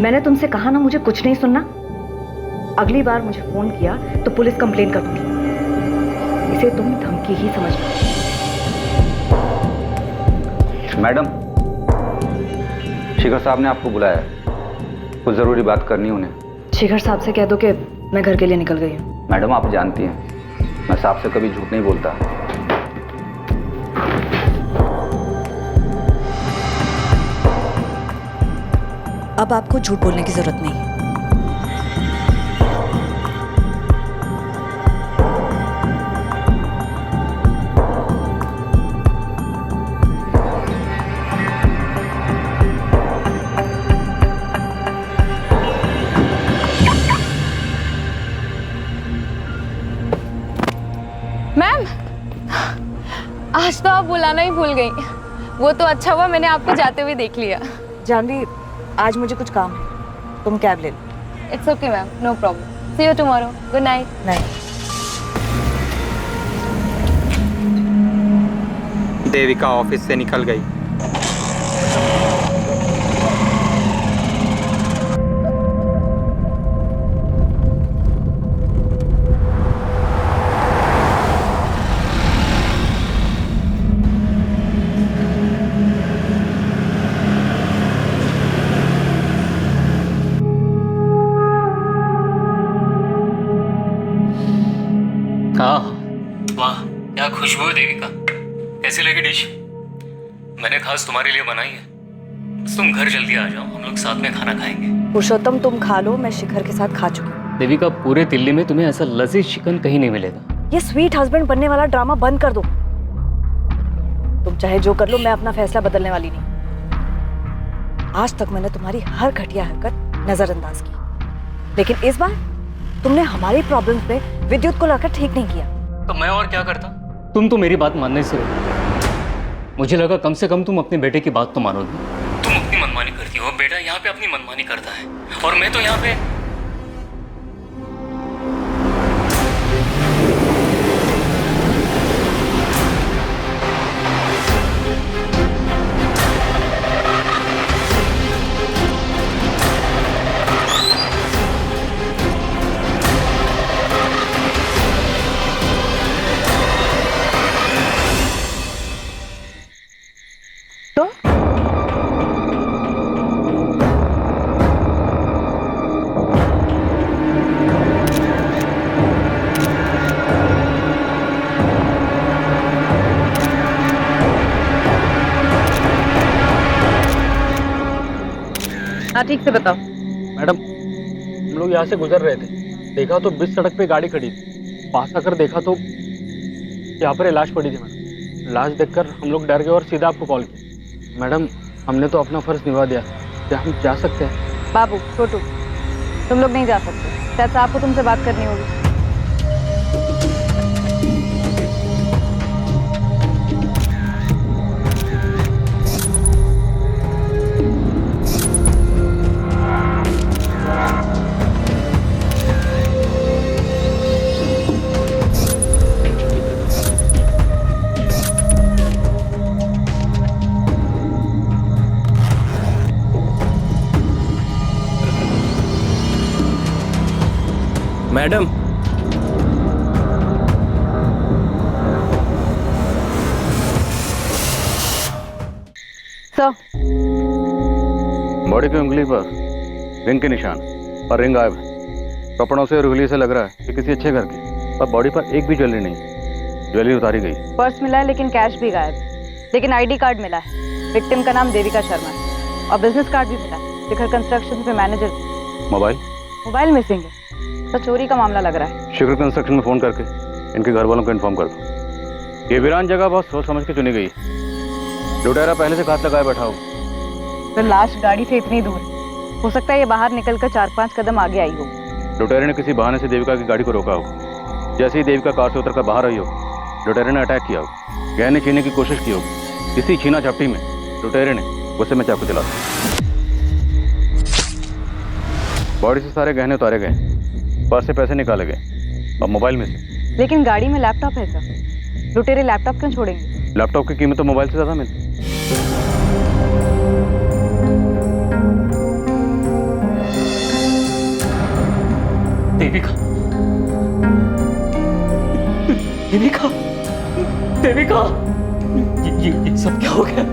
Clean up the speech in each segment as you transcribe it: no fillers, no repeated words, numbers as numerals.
मैंने तुमसे कहा ना मुझे कुछ नहीं सुनना। अगली बार मुझे फोन किया तो पुलिस कंप्लेन कर दूंगी। इसे तुम धमकी ही समझ लो। मैडम, शिखर साहब ने आपको बुलाया है, कुछ जरूरी बात करनी है उन्हें। शिखर साहब से कह दो कि मैं घर के लिए निकल गई हूँ। मैडम, आप जानती हैं मैं साहब से कभी झूठ नहीं बोलता। अब आपको झूठ बोलने की जरूरत नहीं है। मैम, आज तो आप बुलाना ही भूल गई। वो तो अच्छा हुआ मैंने आपको जाते हुए देख लिया। जानवी, आज मुझे कुछ काम है, तुम कैब ले लो। It's okay ma'am, no problem. See you tomorrow. Good night. नहीं, देविका ऑफिस से निकल गई। हाँ, वाह क्या खुशबू है देविका। कैसी लगी डिश? मैंने खास तुम्हारे लिए बनाई है। बस तुम घर जल्दी आ जाओ, हम लोग साथ में खाना खाएंगे। पुरुषोत्तम तुम खा लो, मैं शिखर के साथ खा चुकी हूँ। देविका, पूरे दिल्ली में तुम्हें ऐसा लजीज चिकन कहीं नहीं मिलेगा। ये स्वीट हस्बैंड बनने वाला ड्रामा बंद कर दो। तुम चाहे जो कर लो, मैं अपना फैसला बदलने वाली नहीं। आज तक मैंने तुम्हारी हर घटिया हरकत नजरअंदाज की, लेकिन इस बार तुमने हमारी प्रॉब्लम्स पे विद्युत को लाकर ठीक नहीं किया। तो मैं और क्या करता? तुम तो मेरी बात मानने से रोकी। मुझे लगा कम से कम तुम अपने बेटे की बात तो मानोगी। तुम अपनी मनमानी करती हो, बेटा यहाँ पे अपनी मनमानी करता है, और मैं तो यहाँ पे। तो हाँ, ठीक से बताओ। मैडम, हम लोग यहाँ से गुजर रहे थे, देखा तो बीच सड़क पे गाड़ी खड़ी थी। पास आकर देखा तो यहाँ पर लाश पड़ी थी। मैडम, लाश देखकर हम लोग डर गए और सीधा आपको कॉल किया। मैडम, हमने तो अपना फर्ज निभा दिया, क्या हम जा सकते हैं? बाबू, छोटू, तुम लोग नहीं जा सकते। शायद आपको तुमसे बात करनी होगी। मैडम, सर, बॉडी की उंगली पर रिंग के निशान और रिंग गायब है। कपड़ों से और उंगली से लग रहा है कि किसी अच्छे घर की, पर बॉडी पर एक भी ज्वेलरी नहीं। ज्वेलरी उतारी गई। पर्स मिला है लेकिन कैश भी गायब। लेकिन आईडी कार्ड मिला है, विक्टिम का नाम देविका शर्मा है, और बिजनेस कार्ड भी मिला है। शिखर कंस्ट्रक्शन पे मैनेजर। मोबाइल मिसिंग है, तो चोरी का मामला लग रहा है। शिखर कंस्ट्रक्शन में फोन करके इनके घर वालों को इन्फॉर्म कर दो। ये वीरान जगह बहुत सोच समझ के चुनी गई। लुटेरा पहले से घात लगाए बैठा हो। तो लाश गाड़ी से इतनी दूर, हो सकता है ये बाहर निकलकर 4-5 कदम आगे आई हो। लुटेरे ने किसी बहाने से देविका की गाड़ी को रोका हो। जैसे ही देविका कार से उतरकर बाहर आई हो, लुटेरे ने अटैक किया हो। गहने छीनने की कोशिश की होगी। इसी छीना झपटी में लुटेरे ने गुस्से में चाकू चला दिया। बॉडी से सारे गहने उतारे गए, पर्स से पैसे निकाले गए, और मोबाइल में से। लेकिन गाड़ी में लैपटॉप है सर, लुटेरे लैपटॉप क्यों छोड़ेंगे? लैपटॉप की कीमत तो मोबाइल से ज्यादा मिलती। देविका, देविका, देविका, ये सब क्या हो गया?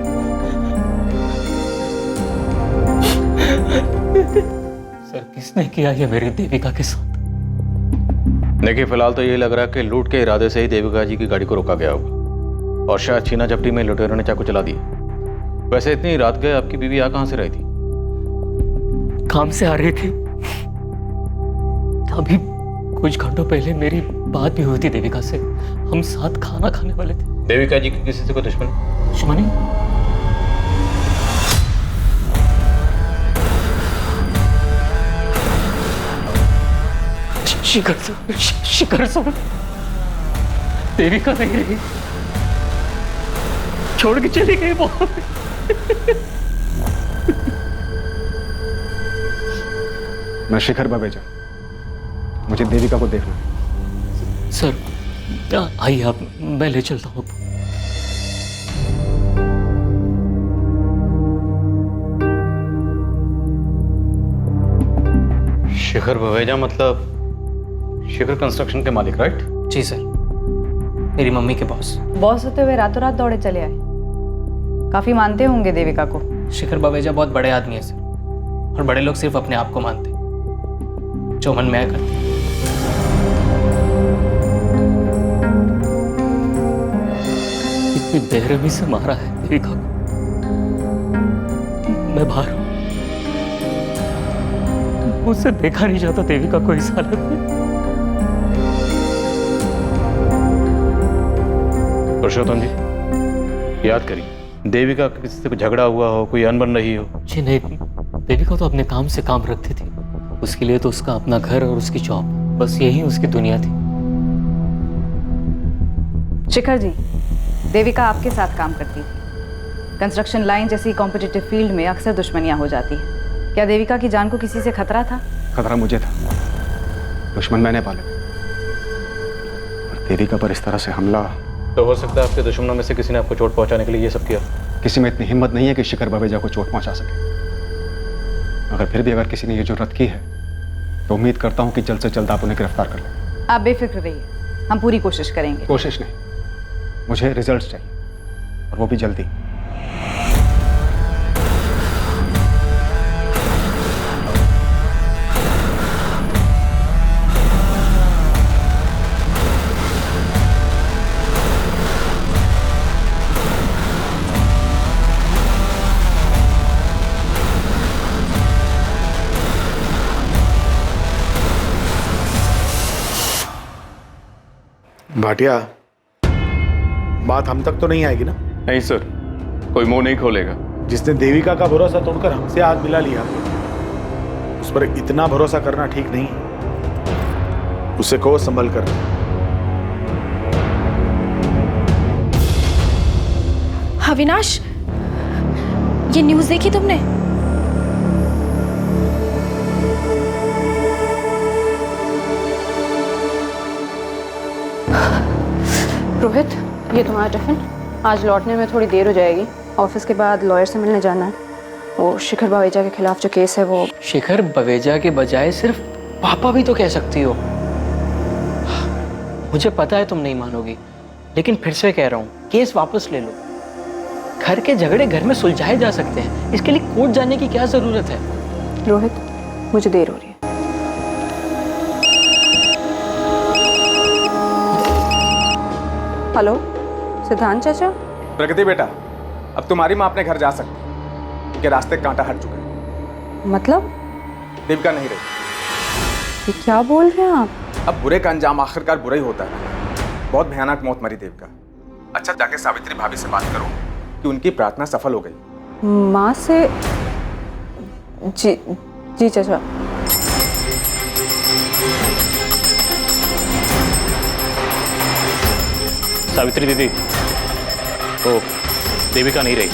सर, किसने किया ये मेरी देविका के साथ? देखिए, फिलहाल तो यही लग रहा है कि लूट के इरादे से ही देविका जी की गाड़ी को रोका गया होगा और शायद छीना झपटी में लुटेरों ने चाकू चला दिया। वैसे इतनी रात गए आपकी बीवी यहाँ कहाँ से रही थी? काम से आ रही थी। अभी कुछ घंटों पहले मेरी बात भी हुई थी देविका से। हम साथ खाना खाने वाले थे। देविका जी की किसी से कोई दुश्मनी? शिखर सर, देविका नहीं रही, छोड़ के चली गई वो। मैं शिखर बवेजा, मुझे देविका को देखना है। सर आइए आप, मैं ले चलता हूँ। शिखर बवेजा मतलब शिखर कंस्ट्रक्शन के मालिक, राइट? जी सर, मेरी मम्मी के बॉस। बॉस होते हुए रातों रात दौड़े चले आए। काफी मानते होंगे देविका को। शिखर बवेजा बहुत बड़े आदमी है सर, और बड़े लोग सिर्फ अपने आप को मानते, जो मन में आया करते। इतनी बेरहमी से मारा है देविका को। मैं बाहर हूं, मुझसे देखा नहीं जाता देविका को इस हालत में। पुरुषोत्तम जी, याद करिए, देविका का किसी से कोई झगड़ा हुआ हो, कोई अनबन रही हो? जी नहीं, देविका तो अपने काम से काम रखती थी। उसके लिए तो उसका अपना घर और उसकी जॉब, बस यही उसकी दुनिया थी। शिखर जी, देविका आपके साथ काम करती थी। कंस्ट्रक्शन लाइन जैसी कॉम्पिटिटिव फील्ड में अक्सर दुश्मनियां हो जाती हैं। क्या देविका की जान को किसी से खतरा था? खतरा मुझे था, दुश्मन मैंने पाले थे। और देविका पर इस तरह से हमला, तो हो सकता है आपके दुश्मनों में से किसी ने आपको चोट पहुंचाने के लिए ये सब किया। किसी में इतनी हिम्मत नहीं है कि शिखर बवेजा को चोट पहुंचा सके। मगर फिर भी अगर किसी ने ये जुर्रत की है तो उम्मीद करता हूं कि जल्द से जल्द आप उन्हें गिरफ्तार कर लें। आप बेफिक्र रहिए, हम पूरी कोशिश करेंगे। कोशिश नहीं, मुझे रिजल्ट चाहिए, और वो भी जल्दी। भाटिया, बात हम तक तो नहीं आएगी ना? नहीं सर, कोई मुंह नहीं खोलेगा। जिसने देविका का भरोसा तोड़कर हमसे हाथ मिला लिया, उस पर इतना भरोसा करना ठीक नहीं है। उसे को संभल कर। अविनाश, ये न्यूज़ देखी तुमने? रोहित, ये तुम्हारा टिफिन। आज लौटने में थोड़ी देर हो जाएगी। ऑफिस के बाद लॉयर से मिलने जाना है। वो शिखर बवेजा के खिलाफ जो केस है वो। शिखर बवेजा के बजाय सिर्फ पापा भी तो कह सकती हो। मुझे पता है तुम नहीं मानोगी, लेकिन फिर से कह रहा हूँ, केस वापस ले लो। घर के झगड़े घर में सुलझाए जा सकते हैं, इसके लिए कोर्ट जाने की क्या जरूरत है? रोहित, मुझे देर हो रही है। हेलो, सिद्धांत चाचा। प्रगति बेटा, अब तुम्हारी माँ अपने घर जा सकती है, क्योंकि रास्ते कांटा हट चुका है। मतलब? देविका नहीं रही। ये क्या बोल रहे हैं आप? अब बुरे का अंजाम आखिरकार बुरा ही होता है। बहुत भयानक मौत मरी देविका। अच्छा, जाके सावित्री भाभी से बात करो कि उनकी प्रार्थना सफल हो गई। माँ से? जी जी चाचा। सावित्री दीदी, तो देविका नहीं रही।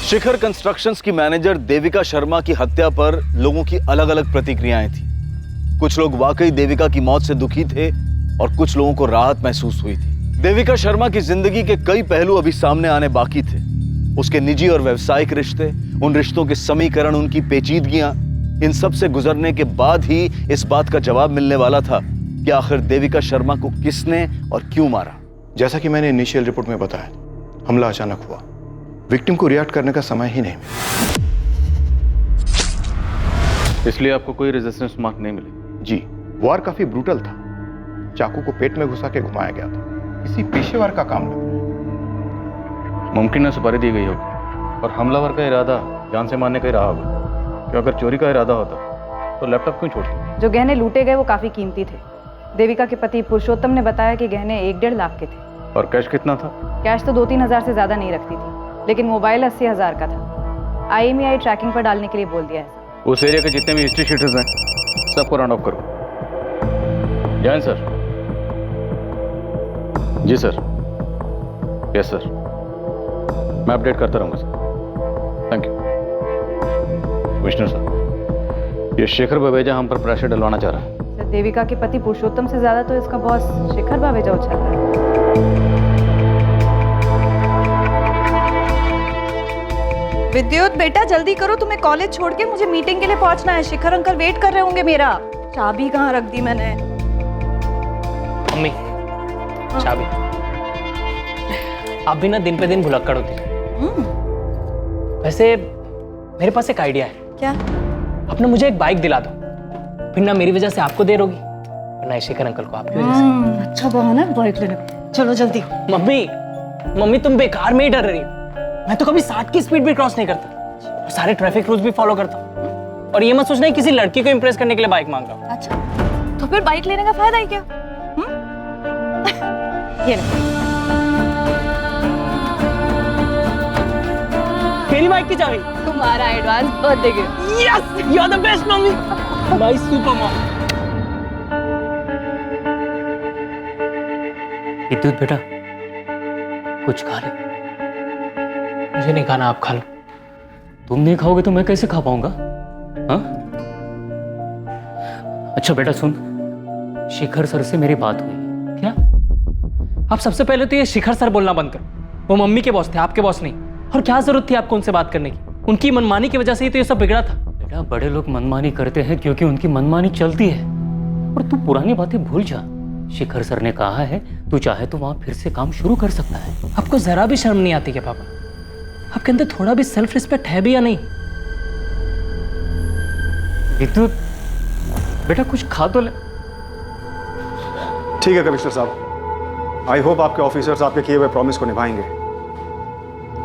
शिखर कंस्ट्रक्शंस की मैनेजर देविका शर्मा की हत्या पर लोगों की अलग अलग प्रतिक्रियाएं थी। कुछ लोग वाकई देविका की मौत से दुखी थे और कुछ लोगों को राहत महसूस हुई थी। देविका शर्मा की जिंदगी के कई पहलू अभी सामने आने बाकी थे, उसके निजी और व्यावसायिक रिश्ते, उन रिश्तों के समीकरण, उनकी पेचीदगियां, इन सब से गुजरने के बाद ही इस बात का जवाब मिलने वाला था कि आखिर देविका शर्मा को किसने और क्यों मारा। जैसा कि मैंने इनिशियल रिपोर्ट में बताया, हमला अचानक हुआ, विक्टिम को रिएक्ट करने का समय ही नहीं मिला। इसलिए आपको कोई रेजिस्टेंस मार्क नहीं मिली? जी, वार काफी ब्रूटल था। चाकू को पेट में घुसा के घुमाया गया था। किसी पेशेवर का काम लग रहा है। मुमकिन है सुपारी दी गई होगी और हमलावर का इरादा जान से मारने का ही रहा होगा। कि अगर चोरी का इरादा होता तो लैपटॉप क्यों छोड़ती? जो गहने लूटे गए वो काफी कीमती थे। देविका के पति पुरुषोत्तम ने बताया कि गहने 1-1.5 लाख के थे। और कैश कितना था? कैश तो 2-3 हज़ार से ज्यादा नहीं रखती थी, लेकिन मोबाइल 80 हज़ार का था। IMEI ट्रैकिंग पर डालने के लिए बोल दिया है। उस एरिया के जितने भी हिस्ट्री शीटर्स हैं सबको राउंड ऑफ करो। जैन सर। जी सर। यस सर, मैं अपडेट करता रहूंगा सर। Thank you. कमिश्नर साहब, ये शेखर बवेजा हम पर प्रेशर डलवाना चाह रहा है। सर, देविका के पति पुरुषोत्तम से ज्यादा तो इसका बॉस शिखर बावेजा उछल रहा है। विद्युत बेटा जल्दी करो, तुम्हें कॉलेज छोड़ के मुझे मीटिंग के लिए पहुंचना है। शिखर अंकल वेट कर रहे होंगे मेरा। चाबी कहाँ रख दी मैंने? मम्मी, चाबी। आप भी ना दिन पे दिन भुलक्कड़ होती है। वैसे मेरे पास एक आइडिया है। क्या? आप ना मुझे एक बाइक दिला दो, फिर ना मेरी वजह से आपको देर होगी और ना शेखर अंकल को आपकी वजह से। अच्छा बहाना है बाइक लेने का। चलो जल्दी। मम्मी तुम बेकार में ही डर रही हो। मैं तो कभी 60 की स्पीड भी क्रॉस नहीं करता और सारे ट्रैफिक रूल्स भी फॉलो करता हूँ। और ये मत सोचना किसी लड़की को इंप्रेस करने के लिए बाइक मांग रहा हूँ। अच्छा, तो फिर बाइक लेने का फायदा ही क्या? ये लो। मेरी बाइक की चाबी। तुम्हारा advance birthday gift. Yes, you are the best mummy, my super mom. Vidyut बेटा, कुछ खा ले। मुझे नहीं खाना, आप खा लो। तुम नहीं खाओगे तो मैं कैसे खा पाऊंगा? हाँ? अच्छा बेटा सुन, शिखर सर से मेरी बात हुई। क्या? आप सबसे पहले तो ये शिखर सर बोलना बंद करो। वो मम्मी के बॉस थे, आपके बॉस नहीं। और क्या जरूरत थी आपको उनसे बात करने की? उनकी मनमानी की वजह से ही तो ये सब बिगड़ा था। बेटा, बड़े लोग मनमानी करते हैं क्योंकि उनकी मनमानी चलती है। और तू पुरानी बातें भूल जा। शिखर सर ने कहा है तू चाहे तो वहां फिर से काम शुरू कर सकता है। आपको जरा भी शर्म नहीं आती क्या पापा? आपके अंदर थोड़ा भी सेल्फ रिस्पेक्ट है भी या नहीं? विद्युत बेटा, कुछ खा तो ले। ठीक है कमिश्नर साहब, आई होप आपके ऑफिसर्स आपके किए हुए प्रॉमिस को निभाएंगे।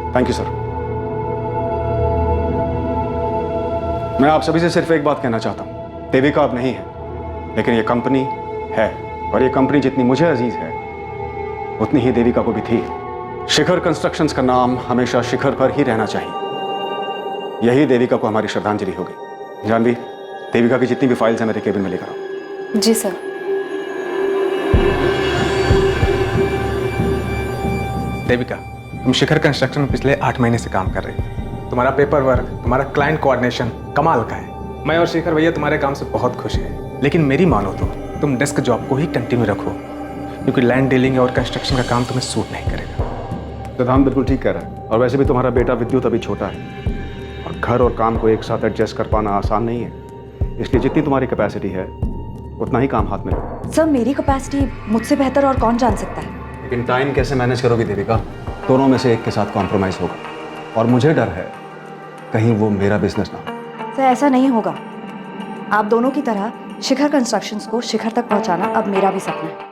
Thank you sir. मैं आप सभी से सिर्फ एक बात कहना चाहता हूं। देविका अब नहीं है, लेकिन ये कंपनी है, और ये कंपनी जितनी मुझे अजीज है उतनी ही देविका को भी थी। शिखर कंस्ट्रक्शंस का नाम हमेशा शिखर पर ही रहना चाहिए। यही देविका को हमारी श्रद्धांजलि होगी। जानवी, देविका की जितनी भी फाइल्स हैं मेरे केबिन में लेकर आओ। जी सर। देविका, तुम शिखर कंस्ट्रक्शन में पिछले 8 महीने से काम कर रही हो। तुम्हारा पेपर वर्क, तुम्हारा क्लाइंट कोऑर्डिनेशन कमाल का है। मैं और शिखर भैया तुम्हारे काम से बहुत खुश हैं। लेकिन मेरी मानो तो तुम डेस्क जॉब को ही कंटिन्यू रखो, क्योंकि लैंड डीलिंग और कंस्ट्रक्शन का काम तुम्हें सूट नहीं करेगा। सिद्धांत बिल्कुल ठीक कह रहा है। और वैसे भी तुम्हारा बेटा विद्युत अभी छोटा है, और घर और काम को एक साथ एडजस्ट कर पाना आसान नहीं है। इसलिए जितनी तुम्हारी कैपेसिटी है उतना ही काम हाथ में लो। सर, मेरी कैपेसिटी मुझसे बेहतर और कौन जान सकता है? लेकिन टाइम कैसे मैनेज करोगी देविका? दोनों में से एक के साथ कॉम्प्रोमाइज होगा, और मुझे डर है कहीं वो मेरा बिजनेस ना हो। सर, ऐसा नहीं होगा। आप दोनों की तरह शिखर कंस्ट्रक्शंस को शिखर तक पहुंचाना अब मेरा भी सपना है।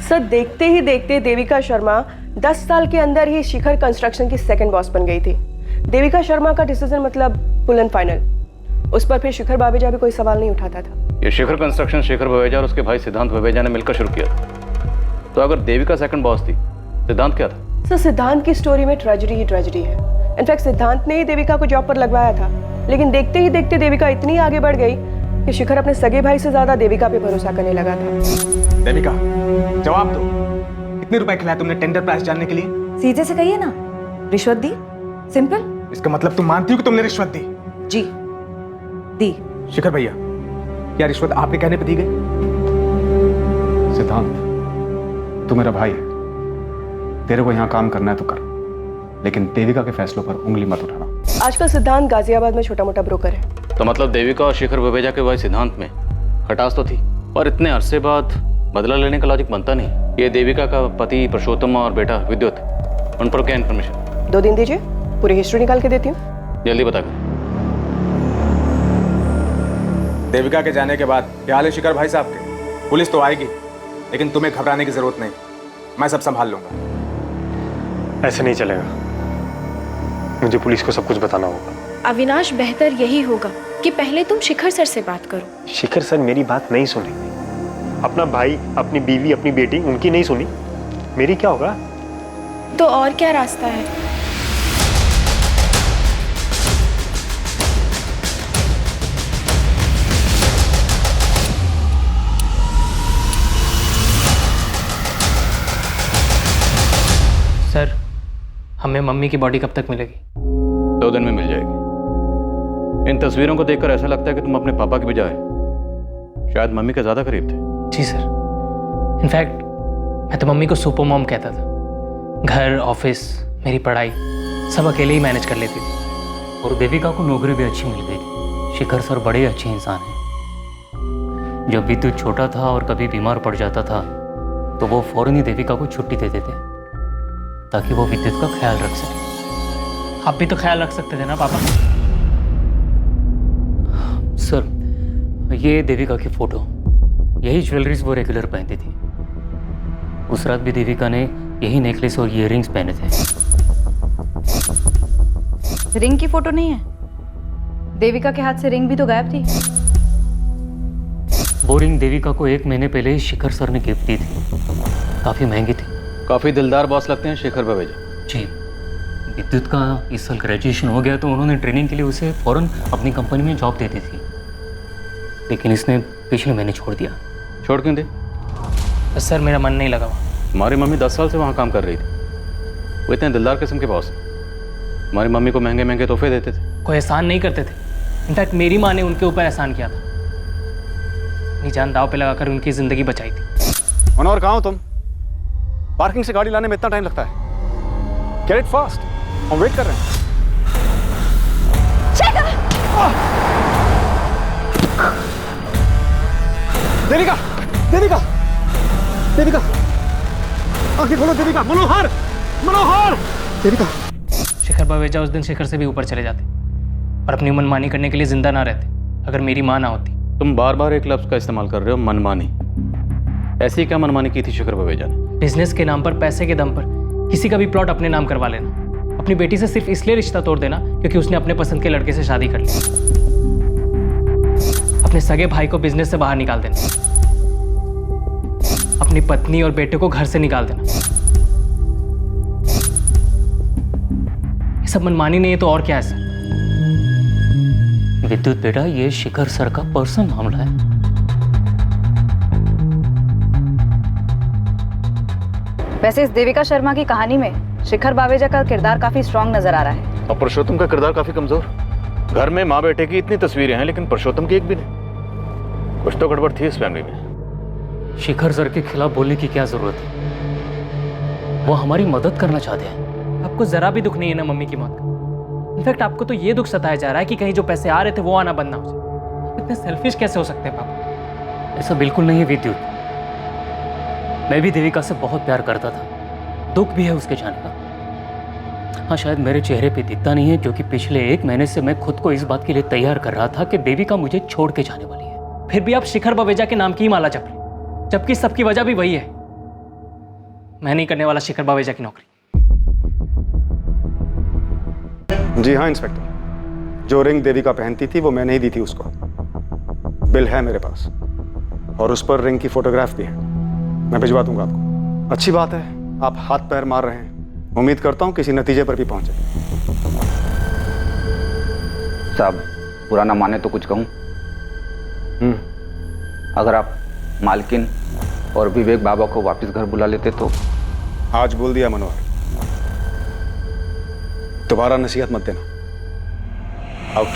सर, देखते ही देखते देविका शर्मा 10 साल के अंदर ही शिखर कंस्ट्रक्शन की सेकंड बॉस बन गई थी। देविका शर्मा का डिसीजन मतलब फुल एंड फाइनल। उस पर फिर शिखर बावेजा भी कोई सवाल नहीं उठाता था। ये शिखर कंस्ट्रक्शन शेखर बवेजा और उसके भाई सिद्धांत बवेजा ने मिलकर शुरू किया था। तो अगर देविका सेकंड बॉस थी, सिद्धांत क्या था? सर, सिद्धांत की स्टोरी में ट्रेजेडी ही ट्रेजेडी है। इनफैक्ट सिद्धांत ने ही देविका को जॉब पर लगवाया था, लेकिन देखते ही देखते देविका इतनी आगे बढ़ गई कि शिखर अपने सगे भाई से ज्यादा देविका पे भरोसा करने लगा था। देविका, जवाब दो। कितने रुपए खिलाए तुमने टेंडर प्राइस जानने के लिए? सीधे से कहिए ना, रिश्वत दी? सिंपल। इसका मतलब तुम मानती हो कि तुमने रिश्वत दी? जी दी। शिखर भैया, क्या रिश्वत आपके कहने पे दी गई? सिद्धांत, तू मेरा भाई है, तेरे को यहाँ काम करना है तो कर, लेकिन देविका के फैसलों पर उंगली मत उठाना। आजकल सिद्धांत गाजियाबाद में छोटा मोटा ब्रोकर है। तो मतलब देविका और शिखर बवेजा के भाई सिद्धांत में खटास तो थी, और इतने अरसे बाद बदला लेने का लॉजिक बनता नहीं। ये देविका का पति पुरुषोत्तम और बेटा विद्युत, उन पर क्या इन्फॉर्मेशन? 2 दिन दीजिए, पूरी हिस्ट्री निकाल के देती हूँ। जल्दी बता कर। देविका के जाने के बाद क्या हाल है शिखर भाई साहब के? पुलिस तो आएगी, लेकिन तुम्हें घबराने की जरूरत नहीं, मैं सब संभाल लूंगा। ऐसे नहीं चलेगा, मुझे पुलिस को सब कुछ बताना होगा। अविनाश, बेहतर यही होगा कि पहले तुम शिखर सर से बात करो। शिखर सर मेरी बात नहीं सुनेंगे। अपना भाई, अपनी बीवी, अपनी बेटी, उनकी नहीं सुनी, मेरी क्या होगा? तो और क्या रास्ता है? सर, हमें मम्मी की बॉडी कब तक मिलेगी? 2 दिन में मिल जाएगी। इन तस्वीरों को देखकर ऐसा लगता है कि तुम अपने पापा के बजाय शायद मम्मी के ज्यादा करीब थे। जी सर, इनफैक्ट मैं तो मम्मी को सुपर मॉम कहता था। घर, ऑफिस, मेरी पढ़ाई सब अकेले ही मैनेज कर लेती थी। और देविका को नौकरी भी अच्छी मिल गई थी। शिखर सर बड़े अच्छे इंसान हैं। जब विद्युत छोटा था और कभी बीमार पड़ जाता था तो वो फौरन ही देविका को छुट्टी दे देते ताकि वो विद्युत का ख्याल रख सके। आप भी तो ख्याल रख सकते थे ना पापा। सर, ये देविका की फोटो, यही ज्वेलरीज वो रेगुलर पहनती थी। उस रात भी देविका ने यही नेकलेस और ईयररिंग्स पहने थे। रिंग की फोटो नहीं है? देविका के हाथ से रिंग भी तो गायब थी। वो रिंग देविका को 1 महीने पहले शिखर सर ने गिफ्ट दी थी। काफी महंगी थी। काफी दिलदार बॉस लगते हैं शिखर बवेजा जी। विद्युत का इस साल ग्रेजुएशन हो गया तो उन्होंने ट्रेनिंग के लिए उसे फौरन अपनी कंपनी में जॉब दे दी थी, लेकिन इसने पिछले महीने छोड़ दिया। छोड़ क्यों दे? सर, मेरा मन नहीं लगा वहाँ। हमारी मम्मी 10 साल से वहाँ काम कर रही थी। वो इतने दिलदार किस्म के बॉस। हमारी मम्मी को महंगे महंगे तोहफे देते थे। कोई एहसान नहीं करते थे। इनफैक्ट मेरी माँ ने उनके ऊपर एहसान किया था। अपनी जान दाव पे लगाकर उनकी जिंदगी बचाई थी। मनोहर, कहाँ हो तुम? पार्किंग से गाड़ी लाने में इतना टाइम लगता है? गेट इट फास्ट, हम वेट कर रहे हैं। देविका, देविका, देविका, आंखें खोलो देविका। मनोहर, मनोहर, देविका। शिखर बवेजा उस दिन शिखर से भी ऊपर चले जाते और अपनी मनमानी करने के लिए जिंदा ना रहते अगर मेरी माँ ना होती। तुम बार बार एक लफ्ज का इस्तेमाल कर रहे हो, मनमानी। ऐसी क्या मनमानी की थी शिखर बवेजा ने? बिजनेस के नाम पर, पैसे के दम पर किसी का भी प्लॉट अपने नाम करवा लेना। अपनी बेटी से सिर्फ इसलिए रिश्ता तोड़ देना क्योंकि उसने अपने पसंद के लड़के से शादी कर ली। अपने सगे भाई को बिजनेस से बाहर निकाल देना। अपनी पत्नी और बेटे को घर से निकाल देना। ये सब मनमानी नहीं है तो और क्या है सर? विद्युत बेटा, ये शिखर सर का पर्सनल मामला है। वैसे इस देविका शर्मा की कहानी में शिखर बावेजा का किरदार काफी स्ट्रांग नजर आ रहा है। और पुरुषोत्तम का किरदार काफी कमजोर। घर में माँ बेटे की इतनी तस्वीरें हैं लेकिन पुरुषोत्तम की एक भी नहीं। कुछ तो गड़बड़ थी इस फैमिली में। शिखर सर के खिलाफ बोलने की क्या जरूरत है? वो हमारी मदद करना चाहते हैं। आपको जरा भी दुख नहीं है ना मम्मी की मौत का? इनफैक्ट आपको तो ये दुख सताया जा रहा है कि कहीं जो पैसे आ रहे थे वो आना बंद ना हो जाए। इतने सेल्फिश कैसे हो सकते हैं पापा? ऐसा बिल्कुल नहीं है विद्युत। मैं भी देविका से बहुत प्यार करता था। दुख भी है उसके जाने का। हाँ, शायद मेरे चेहरे पे दिखता नहीं है क्योंकि पिछले 1 महीने से मैं खुद को इस बात के लिए तैयार कर रहा था कि देविका मुझे छोड़ के जाने वाली है। फिर भी आप शिखर बवेजा के नाम की ही माला जप रहे, जबकि सबकी वजह भी वही है। मैं नहीं करने वाला शिखर बवेजा की नौकरी। जी हाँ इंस्पेक्टर, जो रिंग देविका पहनती थी वो मैंने ही दी थी उसको। बिल है मेरे पास और उस पर रिंग की फोटोग्राफ भी है। मैं भिजवा दूंगा आपको। अच्छी बात है, आप हाथ पैर मार रहे हैं। उम्मीद करता हूं किसी नतीजे पर भी पहुंचे। साहब, पुराना माने तो कुछ कहूं? अगर आप मालकिन और विवेक बाबा को वापस घर बुला लेते तो। आज बोल दिया मनोहर। दोबारा नसीहत मत देना। आउट।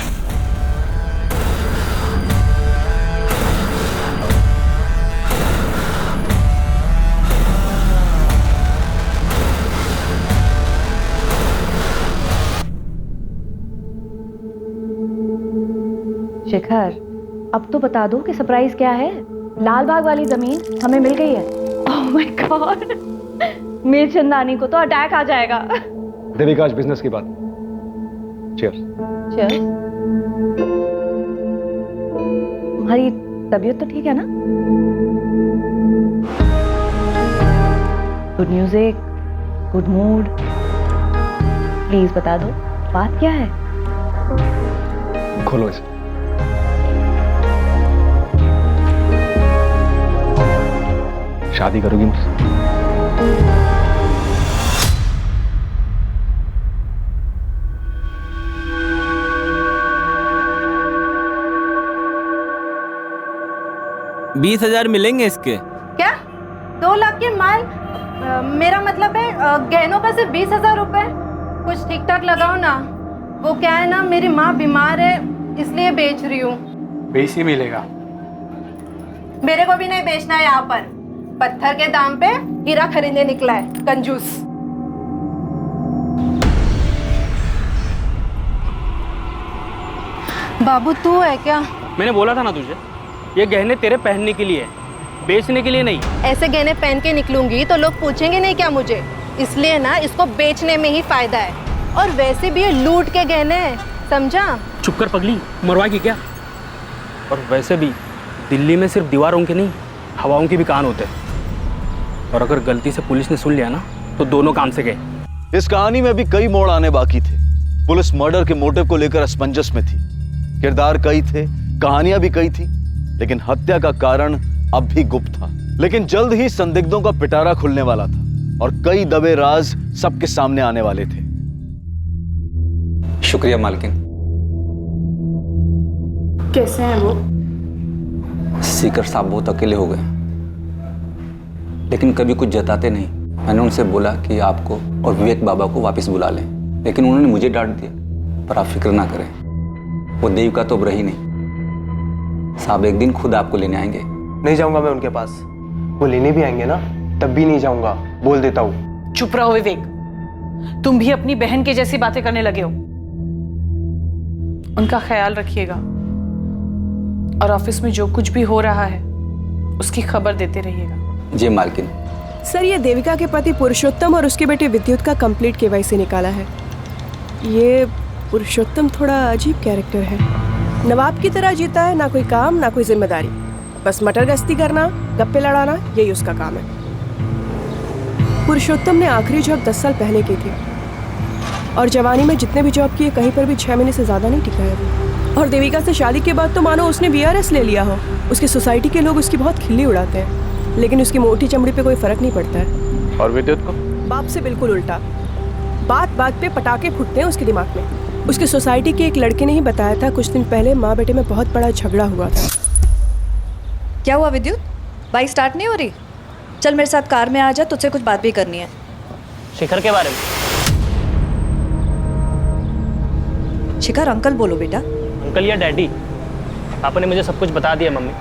शिखर, अब तो बता दो कि सरप्राइज क्या है। लाल बाग वाली जमीन हमें मिल गई है। Oh my God, Mir Chandani को तो अटैक आ जाएगा। देविका, आज बिजनेस की बात। चीयर्स। चीयर्स। तुम्हारी तबीयत तो ठीक है ना? Good music, good mood. Please बता दो बात क्या है। खोलो इसे। शादी करोगी मुझसे? $20,000 मिलेंगे इसके। क्या 2 लाख के माल? मेरा मतलब है गहनों का सिर्फ 20,000 रुपए। कुछ ठीक ठाक लगाओ ना। वो क्या है ना, मेरी माँ बीमार है इसलिए बेच रही हूँ। 20 ही मिलेगा। मेरे को भी नहीं बेचना है। यहाँ पर पत्थर के दाम पे हीरा खरीदने निकला है कंजूस। बाबू तू है क्या? मैंने बोला था ना तुझे, ये गहने तेरे पहनने के लिए है, बेचने के लिए नहीं। ऐसे गहने पहन के निकलूंगी तो लोग पूछेंगे नहीं क्या मुझे? इसलिए ना इसको बेचने में ही फायदा है। और वैसे भी ये लूट के गहने हैं, समझा? चुप कर पगली, मरवाएगी क्या? और वैसे भी दिल्ली में सिर्फ दीवारों के नहीं, हवाओं के भी कान होते हैं। और अगर गलती से पुलिस ने सुन लिया ना तो दोनों काम से गए। इस कहानी में भी कई मोड़ आने बाकी थे। पुलिस मर्डर के मोटिव को लेकर असमंजस में थी। किरदार कई थे, कहानियां भी कई थी, लेकिन हत्या का कारण अब भी गुप्त था। लेकिन जल्द ही संदिग्धों का पिटारा खुलने वाला था और कई दबे राज सबके सामने आने वाले थे। शुक्रिया मालकिन। कैसे हैं वो? सीकर साहब बहुत अकेले हो गए, लेकिन कभी कुछ जताते नहीं। मैंने उनसे बोला कि आपको और विवेक बाबा को वापस बुला लें, लेकिन उन्होंने मुझे डांट दिया। पर आप फिक्र ना करें, वो देविका तो अब रही नहीं। साहब एक दिन खुद आपको लेने आएंगे। नहीं जाऊंगा मैं उनके पास। वो लेने भी आएंगे ना, तब भी नहीं जाऊंगा, बोल देता हूँ। चुप रहो विवेक, तुम भी अपनी बहन की जैसी बातें करने लगे हो। उनका ख्याल रखिएगा और ऑफिस में जो कुछ भी हो रहा है उसकी खबर देते रहिएगा। जी मालकिन। सर, ये देविका के पति पुरुषोत्तम और उसके बेटे विद्युत का कंप्लीट केवाईसी निकाला है। ये पुरुषोत्तम थोड़ा अजीब कैरेक्टर है। नवाब की तरह जीता है, ना कोई काम ना कोई जिम्मेदारी, बस मटर गश्ती करना, गप्पे लड़ाना, यही उसका काम है। पुरुषोत्तम ने आखिरी जॉब 10 साल पहले की थी और जवानी में जितने भी जॉब किए कहीं पर भी 6 महीने से ज्यादा नहीं टिका है वो। और देविका से शादी के बाद तो मानो उसने VRS ले लिया हो। उसकी सोसाइटी के लोग उसकी बहुत खिल्ली उड़ाते हैं, लेकिन उसकी मोटी चमड़ी पे कोई फर्क नहीं पड़ता है। और विद्युत को? बाप से बिल्कुल उल्टा। बात बात पे पटाखे फूटते हैं उसके दिमाग में। उसके सोसाइटी के एक लड़के ने ही बताया था कुछ दिन पहले माँ बेटे में बहुत बड़ा झगड़ा हुआ था। क्या हुआ विद्युत? बाइक स्टार्ट नहीं हो रही? चल मेरे साथ कार में आ जा, तुझसे कुछ बात भी करनी है। शिखर के बारे में? शिखर अंकल बोलो बेटा। अंकल या डैडी? पापा ने मुझे सब कुछ बता दिया मम्मी।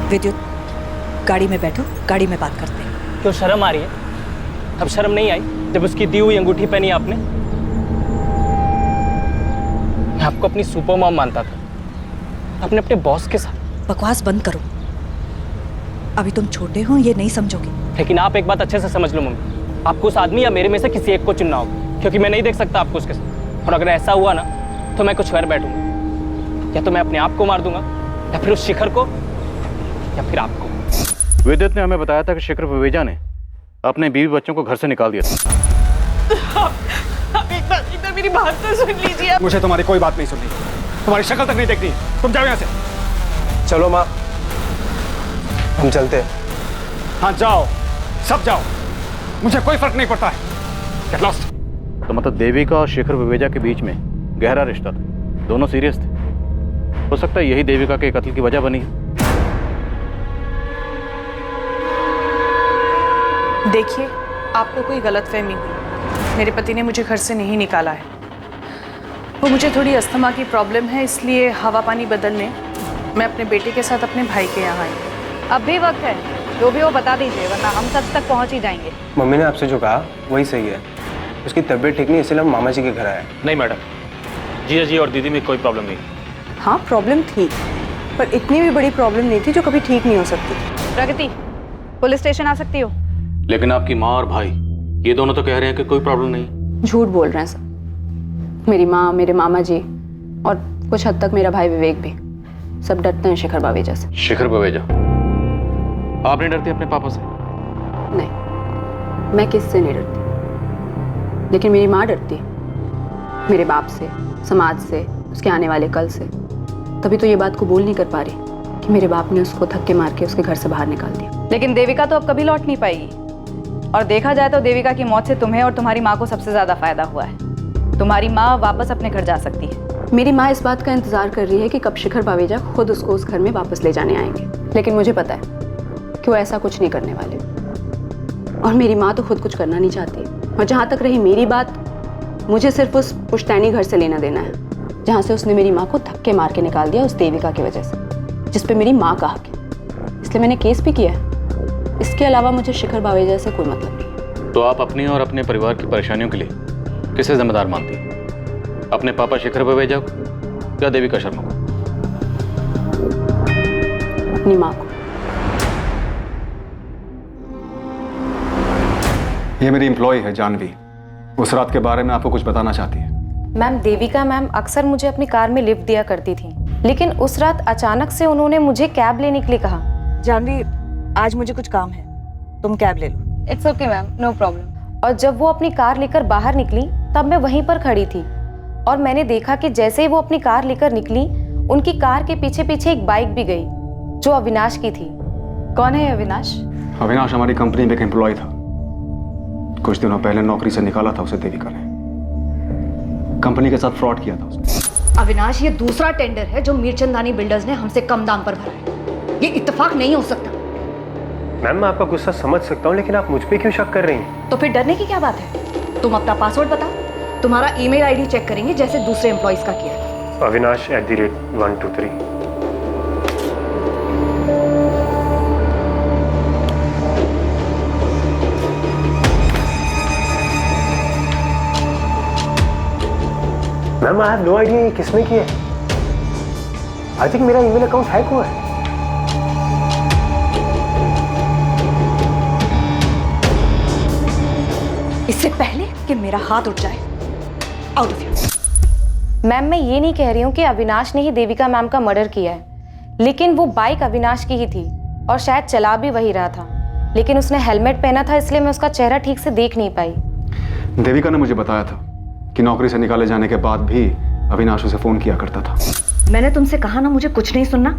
विद्युत, गाड़ी में बैठो, गाड़ी में बात करते हैं। क्यों शर्म आ रही है? अब शर्म नहीं आई जब उसकी दी हुई अंगूठी पहनी आपने? मैं आपको अपनी सुपर मॉम मानता था, आपने अपने बॉस के साथ। बकवास बंद करो, अभी तुम छोटे हो, ये नहीं समझोगे। लेकिन आप एक बात अच्छे से समझ लो मम्मी, आपको उस आदमी या मेरे में से किसी एक को चुनना होगा, क्योंकि मैं नहीं देख सकता आपको उसके साथ। और अगर ऐसा हुआ ना तो मैं कुछ कर बैठूंगा। या तो मैं अपने आप को मार दूंगा, या फिर उस शिखर को, या फिर आपको। विद्युत ने हमें बताया था कि शिखर विवेजा ने अपने बीवी बच्चों को घर से निकाल दिया था। आप एक बार मेरी बात तो सुन लीजिए। मुझे तुम्हारी कोई बात नहीं सुननी, तुम्हारी शक्ल तक नहीं देखनी। तुम जाओ यहाँ से। चलो माँ, हम चलते हैं। हाँ जाओ, सब जाओ, मुझे कोई फर्क नहीं पड़ता है। Get lost। तो मतलब देविका और शिखर विवेजा के बीच में गहरा रिश्ता था, दोनों सीरियस थे। हो सकता है यही देविका के कत्ल की वजह बनी है। देखिए, आपको कोई गलतफहमी हुई। मेरे पति ने मुझे घर से नहीं निकाला है। वो मुझे थोड़ी अस्थमा की प्रॉब्लम है, इसलिए हवा पानी बदलने मैं अपने बेटे के साथ अपने भाई के यहाँ आई। अब भी वक्त है, जो भी वो बता दीजिए, वरना हम सच तक पहुंच ही जाएंगे। मम्मी ने आपसे जो कहा वही सही है। उसकी तबीयत ठीक नहीं, इसलिए हम मामा जी के घर आए। नहीं मैडम, जीजा जी और दीदी में कोई प्रॉब्लम नहीं। हाँ प्रॉब्लम थी, पर इतनी भी बड़ी प्रॉब्लम नहीं थी जो कभी ठीक नहीं हो सकती। प्रगति, पुलिस स्टेशन आ सकती हो? लेकिन आपकी माँ और भाई ये दोनों तो कह रहे हैं कि कोई प्रॉब्लम नहीं। झूठ बोल रहे हैं सब। मेरी माँ, मेरे मामा जी और कुछ हद तक मेरा भाई विवेक भी, सब डरते हैं शिखर बावेजा से। शिखर बावेजा? आप नहीं डरती अपने पापा से? नहीं, मैं किससे नहीं डरती, लेकिन मेरी माँ डरती है, मेरे बाप से, समाज से, उसके आने वाले कल से। तभी तो ये बात को बोल नहीं कर पा रही कि मेरे बाप ने उसको धक्के मार के उसके घर से बाहर निकाल दिया। लेकिन देविका तो अब कभी लौट नहीं पाएगी, और देखा जाए तो देविका की मौत से तुम्हें और तुम्हारी माँ को सबसे ज्यादा फायदा हुआ है। तुम्हारी माँ वापस अपने घर जा सकती है। मेरी माँ इस बात का इंतजार कर रही है कि कब शिखर बावेजा खुद उसको उस घर में वापस ले जाने आएंगे, लेकिन मुझे पता है कि वो ऐसा कुछ नहीं करने वाले। और मेरी माँ तो खुद कुछ करना नहीं चाहती। और जहाँ तक रही मेरी बात, मुझे सिर्फ उस पुश्तैनी घर से लेना देना है जहाँ से उसने मेरी माँ को धक्के मार के निकाल दिया उस देविका की वजह से, जिस पे मेरी माँ का हक है। इसलिए मैंने केस भी किया है। इसके अलावा मुझे शिखर बावेजा से कोई मतलब नहीं। तो आप अपनी और अपने परिवार की परेशानियों के लिए किसे जिम्मेदार मानती हैं? अपने पापा शिखर बावेजा को या देविका शर्मा को? अपनी माँ को। ये मेरी एम्प्लॉय है जानवी, उस रात के बारे में आपको कुछ बताना चाहती है। मैम, देविका मैम अक्सर मुझे अपनी कार में लिफ्ट दिया करती थी, लेकिन उस रात अचानक से उन्होंने मुझे कैब लेने के लिए कहा। जानवी, आज मुझे कुछ काम है, तुम कैब ले लो। It's okay ma'am, no problem. और जब वो अपनी कार लेकर बाहर निकली तब मैं वहीं पर खड़ी थी, और मैंने देखा कि जैसे ही वो अपनी कार लेकर निकली, उनकी कार के पीछे पीछे एक बाइक भी गई जो अविनाश की थी। कौन है अविनाश? अविनाश हमारी कंपनी में एक एम्प्लॉय था। कुछ दिनों पहले नौकरी से निकाला था उसे देविका ने। कंपनी के साथ फ्रॉड किया था उसने। अविनाश, ये दूसरा टेंडर है जो मीरचंदानी बिल्डर्स ने हमसे कम दाम पर भरा है। ये इत्तेफाक नहीं हो सकता। मैम मैं आपका गुस्सा समझ सकता हूँ, लेकिन आप मुझ पे क्यों शक कर रही हैं? तो फिर डरने की क्या बात है? तुम अपना पासवर्ड बताओ, तुम्हारा ईमेल आईडी चेक करेंगे जैसे दूसरे एम्प्लॉइज का किया है। Avinash@123। Ma'am I have no idea ये किसने किया है। आई थिंक मेरा ईमेल अकाउंट हैक हुआ है। इससे पहले कि मेरा हाथ उठ जाए, आउट ऑफ हियर। मैम, मैं ये नहीं कह रही हूँ कि अविनाश ने ही देविका मैम का मर्डर किया है, लेकिन वो बाइक अविनाश की ही थी और शायद चला भी वही रहा था, लेकिन उसने हेलमेट पहना था, इसलिए मैं उसका चेहरा ठीक से देख नहीं पाई। देविका ने मुझे बताया था कि नौकरी से निकाले जाने के बाद भी अविनाश उसे फोन किया करता था। मैंने तुमसे कहा ना मुझे कुछ नहीं सुनना।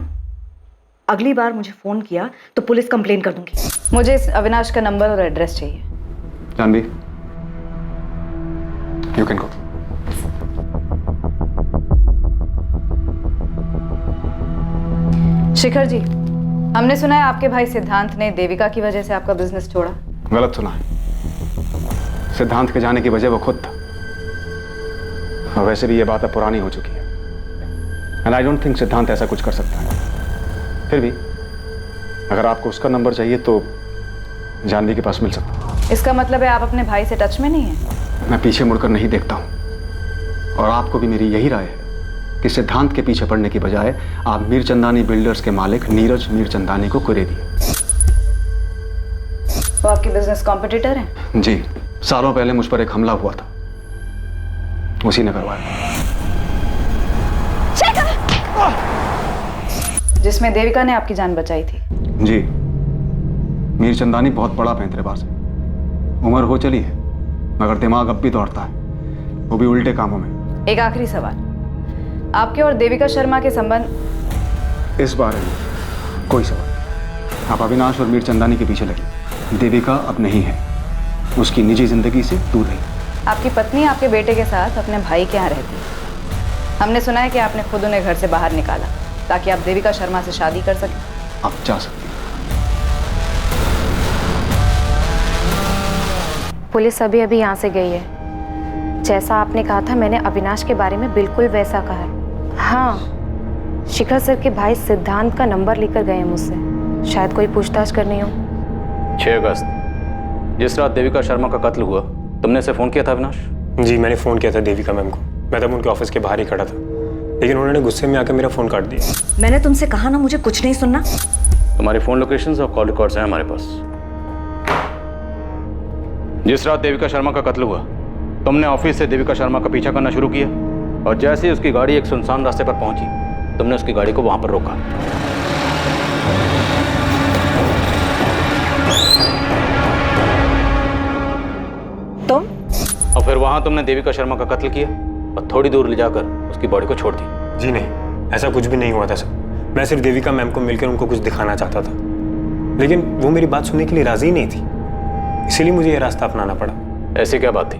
अगली बार मुझे फोन किया तो पुलिस कंप्लेन कर दूंगी। मुझे इस अविनाश का नंबर और एड्रेस चाहिए। Janvi, you can go. Shikhar ji, हमने सुना है आपके भाई सिद्धांत ने देविका की वजह से आपका बिजनेस छोड़ा। गलत सुना है। सिद्धांत के जाने की वजह वो खुद था, और वैसे भी ये बात अब पुरानी हो चुकी है। एंड आई डोंट थिंक सिद्धांत ऐसा कुछ कर सकता है। फिर भी अगर आपको उसका नंबर चाहिए तो जानवी के पास मिल सकता है। इसका मतलब है आप अपने भाई से टच में नहीं हैं? मैं पीछे मुड़कर नहीं देखता हूँ, और आपको भी मेरी यही राय है कि सिद्धांत के पीछे पड़ने की बजाय आप मीरचंदानी बिल्डर्स के मालिक नीरज मीरचंदानी को कुरे दिए। वो आपके बिजनेस कॉम्पिटिटर हैं? जी, सालों पहले मुझ पर एक हमला हुआ था, उसी ने करवाया। जिसमें देविका ने आपकी जान बचाई थी। जी, मीरचंदानी बहुत बड़ा पैंतरेबाज है। उम्र हो चली है मगर दिमाग अब भी दौड़ता है, वो भी उल्टे कामों में। एक आखिरी सवाल, आपके और देविका शर्मा के संबंध? इस बारे में कोई सवाल। आप अविनाश और मीरचंदानी के पीछे लगी। देविका अब नहीं है, उसकी निजी जिंदगी से दूर रही। आपकी पत्नी आपके बेटे के साथ अपने भाई के यहाँ रहती है। हमने सुना है कि आपने खुद उन्हें घर से बाहर निकाला ताकि आप देविका शर्मा से शादी कर सकें। आप जा सकते हैं। पुलिस अभी अभी यहाँ से गई है। जैसा आपने कहा था मैंने अविनाश के बारे में बिल्कुल वैसा कहा है। हाँ, शिखर सर के भाई सिद्धांत का नंबर लेकर गए हैं मुझसे, शायद कोई पूछताछ करनी हो। 6 अगस्त, जिस रात देविका शर्मा का कत्ल हुआ, तुमने इसे फ़ोन किया था अविनाश? जी, मैंने फ़ोन किया था देविका मैम को। मैं तब उनके ऑफिस के बाहर ही खड़ा था, लेकिन उन्होंने गुस्से में आकर मेरा फ़ोन काट दिया। मैंने तुमसे कहा ना मुझे कुछ नहीं सुनना। तुम्हारे फ़ोन लोकेशंस और कॉल रिकॉर्ड्स हैं हमारे पास। जिस रात देविका शर्मा का कत्ल हुआ, तुमने ऑफिस से देविका शर्मा का पीछा करना शुरू किया और जैसे ही उसकी गाड़ी एक सुनसान रास्ते पर पहुंची, तुमने उसकी गाड़ी को वहां पर रोका। तुम? और फिर वहां तुमने देविका शर्मा का कत्ल किया और थोड़ी दूर ले जाकर उसकी बॉडी को छोड़ दी। जी नहीं, ऐसा कुछ भी नहीं हुआ था सर। मैं सिर्फ देविका मैम को मिलकर उनको कुछ दिखाना चाहता था, लेकिन वो मेरी बात सुनने के लिए राजी नहीं थी, इसीलिए मुझे यह रास्ता अपनाना पड़ा। ऐसी क्या बात थी?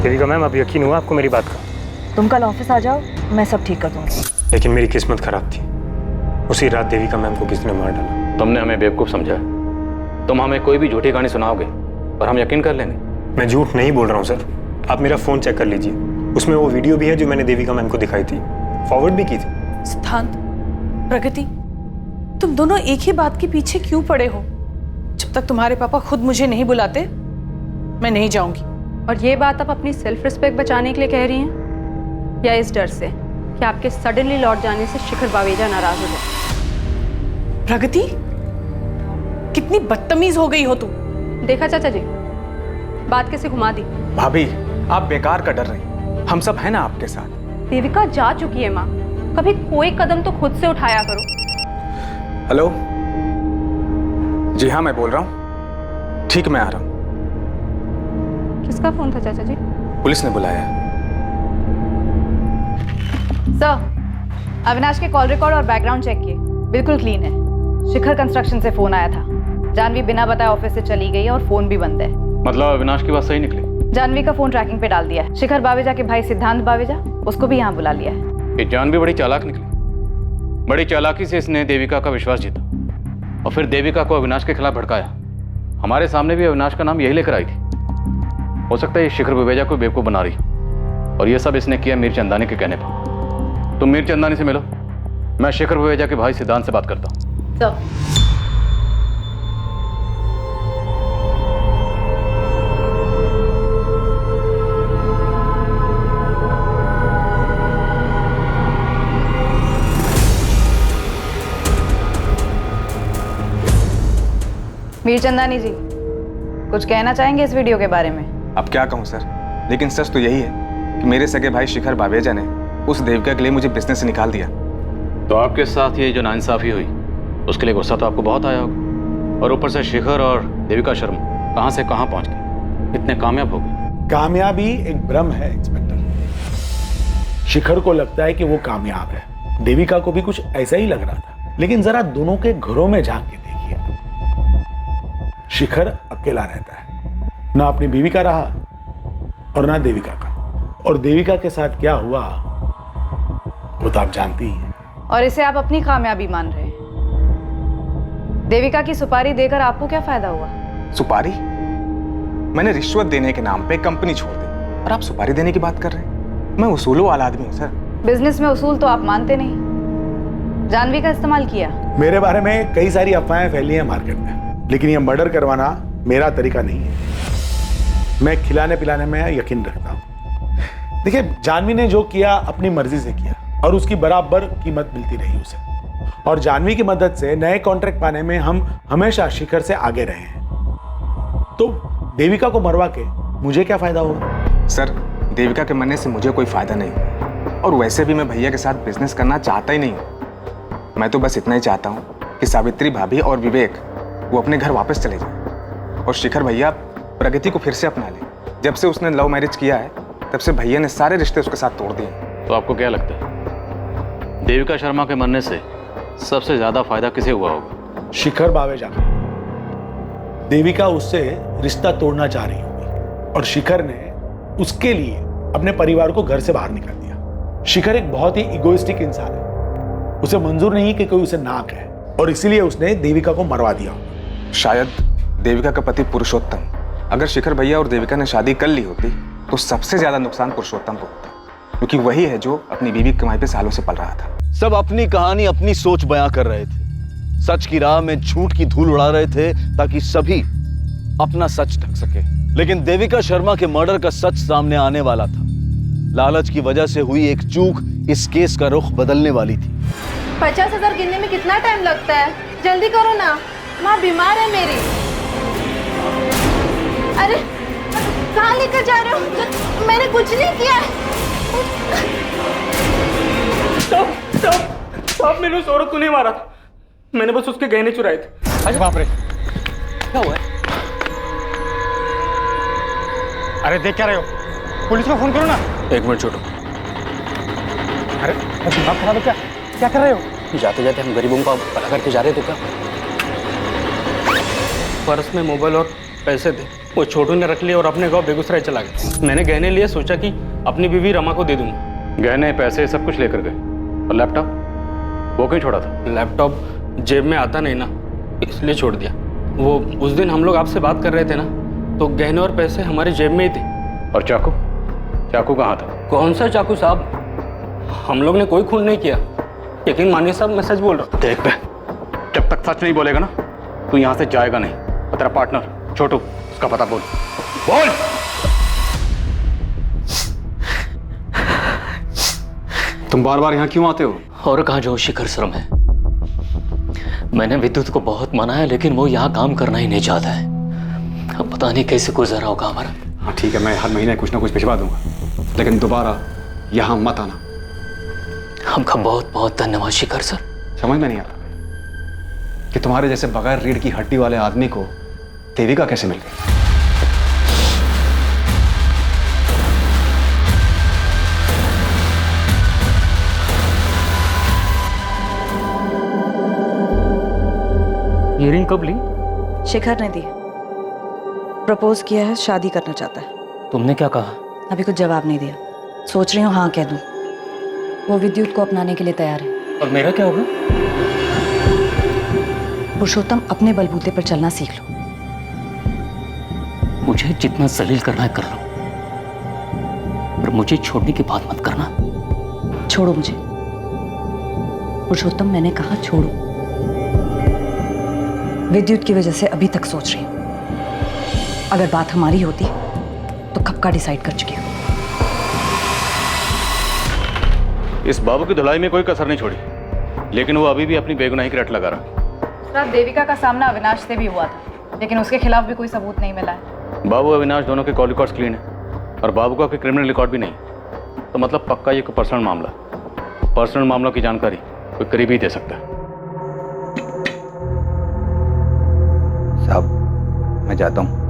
देविका मैम, अब यकीन हुआ आपको मेरी बात का? तुम कल ऑफिस आ जाओ, मैं सब ठीक कर दूंगी। लेकिन मेरी किस्मत खराब थी। उसी रात देविका मैम को किसने मार डाला। तुमने हमें बेवकूफ समझा। तुम हमें कोई भी झूठी कहानी सुनाओगे और हम यकीन कर लेंगे। मैं झूठ नहीं बोल रहा हूँ सर, आप मेरा फ़ोन चेक कर लीजिए, उसमें वो वीडियो भी है जो मैंने देविका मैम को दिखाई थी, फॉरवर्ड भी की थी। सिद्धांत, प्रगति, तुम दोनों एक ही बात के पीछे क्यों पड़े हो? जब तक तुम्हारे पापा खुद मुझे नहीं बुलाते, मैं नहीं जाऊंगी। और ये बात आप अपनी सेल्फ रिस्पेक्ट बचाने के लिए कह रही हैं या इस डर से कि आपके सडनली लौट जाने से शिखर बावेजा नाराज हो जाए? प्रगति, कितनी बदतमीज हो गई हो तुम। देखा चाचा जी, बात कैसे घुमा दी। भाभी, आप बेकार का डर रही, हम सब हैं ना आपके साथ। देविका जा चुकी है माँ, कभी कोई कदम तो खुद से उठाया करो। हेलो, जी हाँ मैं बोल रहा हूँ, ठीक मैं आ रहा हूँ। किसका फोन था चाचा जी? पुलिस ने बुलाया। सर, अविनाश के कॉल रिकॉर्ड और बैकग्राउंड चेक किए, बिल्कुल क्लीन है। शिखर कंस्ट्रक्शन से फोन आया था। जानवी बिना बताए ऑफिस से चली गई और फोन भी बंद है। मतलब अविनाश की बात सही निकली? जानवी का फोन ट्रैकिंग पे डाल दिया है। शिखर बावेजा के भाई सिद्धांत बावेजा, उसको भी यहाँ बुला लिया है। ये जानवी बड़ी चालाक निकली। बड़ी चालाकी से इसने देविका का विश्वास जीता और फिर देविका को अविनाश के खिलाफ भड़काया। हमारे सामने भी अविनाश का नाम यही लेकर आई थी। हो सकता है ये शिखर बावेजा को बेवकूफ बना रही और ये सब इसने किया मीर चंदानी के कहने पर। तुम मीर चंदानी से मिलो, मैं शिखर बावेजा के भाई सिद्धांत से बात करता हूँ। मीर चंदानी जी, कुछ कहना चाहेंगे इस वीडियो के बारे में? अब क्या कहूँ सर, लेकिन सच तो यही है कि मेरे सगे भाई शिखर बावेजा ने उस देविका के लिए मुझे बिजनेस से निकाल दिया। तो आपके साथ ये जो नाइंसाफी हुई, उसके लिए गुस्सा तो आपको बहुत आया होगा। और ऊपर से शिखर और देविका शर्मा कहाँ से कहाँ पहुँच गए, इतने कामयाब हो गए। कामयाबी एक भ्रम है इंस्पेक्टर। शिखर को लगता है कि वो कामयाब है, देविका को भी कुछ ऐसा ही लग रहा था। लेकिन जरा दोनों के घरों में झांक के देखिए, शिखर अकेला रहता है, ना अपनी बीवी का रहा और ना देविका का। और देविका के साथ क्या हुआ वो तो आप जानती ही हैं। और इसे आप अपनी कामयाबी मान रहे हैं। देविका की सुपारी देकर आपको क्या फायदा हुआ? सुपारी? मैंने रिश्वत देने के नाम पे कंपनी छोड़ दी और आप सुपारी देने की बात कर रहे हैं? मैं उसूलों वाला आदमी हूँ सर। बिजनेस में उसूल तो आप मानते नहीं। जानवी का इस्तेमाल किया। मेरे बारे में कई सारी अफवाहें फैली हैं मार्केट में, लेकिन ये मर्डर करवाना मेरा तरीका नहीं है। मैं खिलाने पिलाने में यकीन रखता हूँ। देखिए, जानवी ने जो किया अपनी मर्जी से किया और उसकी बराबर कीमत मिलती रही उसे। और जानवी की मदद से नए कॉन्ट्रैक्ट पाने में हम हमेशा शिखर से आगे रहे हैं। तो देविका को मरवा के मुझे क्या फायदा होगा? सर, देविका के मरने से मुझे कोई फायदा नहीं, और वैसे भी मैं भैया के साथ बिजनेस करना चाहता ही नहीं। मैं तो बस इतना ही चाहता हूँ कि सावित्री भाभी और विवेक वो अपने घर वापस चले जाए और शिखर भैया प्रगति को फिर से अपना ले। जब से उसने लव मैरिज किया है तब से भैया ने सारे रिश्ते उसके साथ तोड़ दिए। तो आपको क्या लगता है, देविका शर्मा के मरने से सबसे ज्यादा फायदा किसे हुआ होगा? शिखर बावेजा का। देविका उससे रिश्ता तोड़ना चाह रही होगी और शिखर ने उसके लिए अपने परिवार को घर से बाहर निकाल दिया। शिखर एक बहुत ही इगोइस्टिक इंसान है, उसे मंजूर नहीं कि कोई उसे ना कहे, और इसीलिए उसने देविका को मरवा दिया। शायद देविका का पति पुरुषोत्तम, अगर शिखर भैया और देविका ने शादी कर ली होती तो सबसे ज्यादा नुकसान पुरुषोत्तम को होता, क्योंकि वही है जो अपनी बीवी की कमाई पे सालों से पल रहा था। सब अपनी कहानी, अपनी सोच बयां कर रहे थे, सच की राह में झूठ की धूल उड़ा रहे थे ताकि सभी अपना सच ढक सके। लेकिन देविका शर्मा के मर्डर का सच सामने आने वाला था। लालच की वजह से हुई एक चूक इस केस का रुख बदलने वाली थी। 50,000 गिनने में कितना टाइम लगता है? जल्दी करो ना, माँ बीमार है मेरी। अरे कहाँ लेकर जा रहे हो? मैंने कुछ नहीं किया है। साहब मैंने उस औरत को नहीं मारा था, मैंने बस उसके गहने चुराए थे। अरे बाप रे, क्या हुआ है? अरे देख क्या रहे हो? पुलिस को फोन करो ना। एक मिनट छोटू। अरे दिमाग खराब है क्या? क्या कर रहे हो? जाते जाते हम गरीबों का भला करके जा रहे थे क्या? पर्स में मोबाइल और पैसे थे, वो छोटू ने रख लिए और अपने गांव बेगूसराय चला गया। मैंने गहने लिए, सोचा कि अपनी बीवी रमा को दे दूंगा। गहने पैसे सब कुछ लेकर गए, और लैपटॉप वो कहीं छोड़ा था? लैपटॉप जेब में आता नहीं ना, इसलिए छोड़ दिया। वो उस दिन हम लोग आपसे बात कर रहे थे ना, तो गहने और पैसे हमारे जेब में ही थे। और चाकू? चाकू कहाँ था? कौन सा चाकू साहब? हम लोग ने कोई खून नहीं किया, यकीन मानिए साहब, मैं सच बोल रहा हूँ। देख बे, जब तक सच नहीं बोलेगा ना तू यहाँ से जाएगा नहीं। और तेरा पार्टनर छोटू, उसका पता बोल। बोल। तुम बार बार यहाँ क्यों आते हो? और कहाँ जो शिखर शर्म है। मैंने विद्युत को बहुत मनाया, लेकिन वो यहाँ काम करना ही नहीं चाहता है। अब पता नहीं कैसे गुजरा होगा हमारा। हाँ ठीक है, मैं हर महीने कुछ ना कुछ भिजवा दूंगा, लेकिन दोबारा यहाँ मत आना। हमका बहुत बहुत धन्यवाद शिखर सर। समझ में नहीं आता कि तुम्हारे जैसे बगैर रीढ़ की हड्डी वाले आदमी को देविका कैसे मिल गई। ये रिंग कब ली? शिखर ने दी। प्रपोज किया है, शादी करना चाहता है। तुमने क्या कहा? अभी कुछ जवाब नहीं दिया, सोच रही हूँ हाँ कह दूँ। वो विद्युत को अपनाने के लिए तैयार है। और मेरा क्या होगा? पुरुषोत्तम, अपने बलबूते पर चलना सीख लो। मुझे जितना जलील करना है कर लो, पर मुझे छोड़ने की बात मत करना। छोड़ो मुझे पुरुषोत्तम, मैंने कहा छोड़ो। विद्युत की वजह से अभी तक सोच रही हूँ, अगर बात हमारी होती तो कब का डिसाइड कर चुकी हूँ। इस बाबू की धुलाई में कोई कसर नहीं छोड़ी, लेकिन वो अभी भी अपनी बेगुनाही की रट लगा रहा। सर, देविका का सामना अविनाश से भी हुआ था, लेकिन उसके खिलाफ भी कोई सबूत नहीं मिला है। बाबू अविनाश दोनों के कॉल रिकॉर्ड्स क्लीन है, और बाबू का कोई क्रिमिनल रिकॉर्ड भी नहीं, तो मतलब पक्का ये कोई पर्सनल मामला। पर्सनल मामलों की जानकारी कोई करीबी दे सकता है। साहब मैं जाता हूँ।